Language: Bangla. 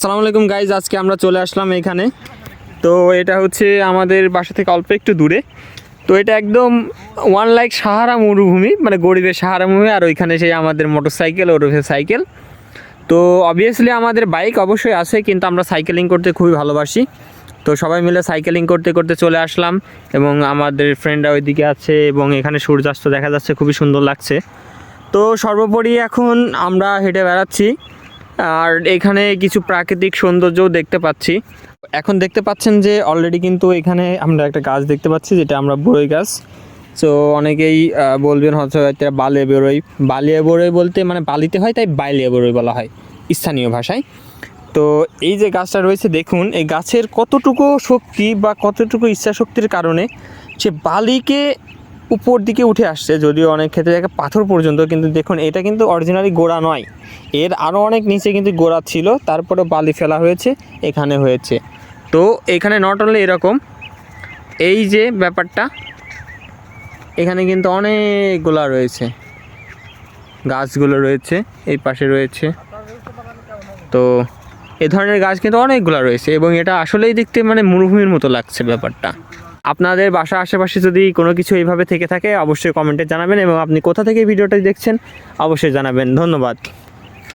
আসসালামু আলাইকুম গাইজ, আজকে আমরা চলে আসলাম এখানে। তো এটা হচ্ছে আমাদের বাসা থেকে অল্প একটু দূরে। তো এটা একদম ওয়ান লাইক সাহারা মরুভূমি, মানে গরিবের সাহারা মরুভূমি। আর ওইখানে সেই আমাদের মোটরসাইকেল ওরফে সাইকেল। তো অবভিয়াসলি আমাদের বাইক অবশ্যই আছে, কিন্তু আমরা সাইকেলিং করতে খুবই ভালোবাসি। তো সবাই মিলে সাইকেলিং করতে করতে চলে আসলাম, এবং আমাদের ফ্রেন্ডরা ওইদিকে আছে, এবং এখানে সূর্যাস্ত দেখা যাচ্ছে, খুবই সুন্দর লাগছে। তো সর্বোপরি এখন আমরা হেঁটে বেড়াচ্ছি, আর এখানে কিছু প্রাকৃতিক সৌন্দর্যও দেখতে পাচ্ছি। এখন দেখতে পাচ্ছেন যে অলরেডি কিন্তু এখানে আমরা একটা গাছ দেখতে পাচ্ছি, যেটা আমরা বড়ই গাছ। তো অনেকেই বলবেন হয়তো এটা বালিয়া বড়ই। বালিয়া বড়ই বলতে মানে বালিতে হয়, তাই বালিয়া বড়ই বলা হয় স্থানীয় ভাষায়। তো এই যে গাছটা রয়েছে, দেখুন এই গাছের কতটুকু শক্তি বা কতটুকু ইচ্ছা শক্তির কারণে সে বালিকে উপর দিকে উঠে আসছে, যদিও অনেক ক্ষেত্রে একটা পাথর পর্যন্ত। কিন্তু দেখুন, এটা কিন্তু অরিজিনালি গোড়া নয়, এর আরও অনেক নিচে কিন্তু গোড়া ছিল, তারপরে বালি ফেলা হয়েছে, এখানে হয়েছে। তো এখানে নট অনলি এরকম, এই যে ব্যাপারটা, এখানে কিন্তু অনেকগুলা রয়েছে, গাছগুলো রয়েছে, এই পাশে রয়েছে। তো এ ধরনের গাছ কিন্তু অনেকগুলো রয়েছে, এবং এটা আসলেই দেখতে মানে মরুভূমির মতো লাগছে ব্যাপারটা। আপনাদের বাসা আশেপাশে যদি কোনো কিছু এইভাবে থেকে থাকে, অবশ্যই কমেন্টে জানাবেন, এবং আপনি কোথা থেকে ভিডিওটা দেখছেন অবশ্যই জানাবেন। ধন্যবাদ।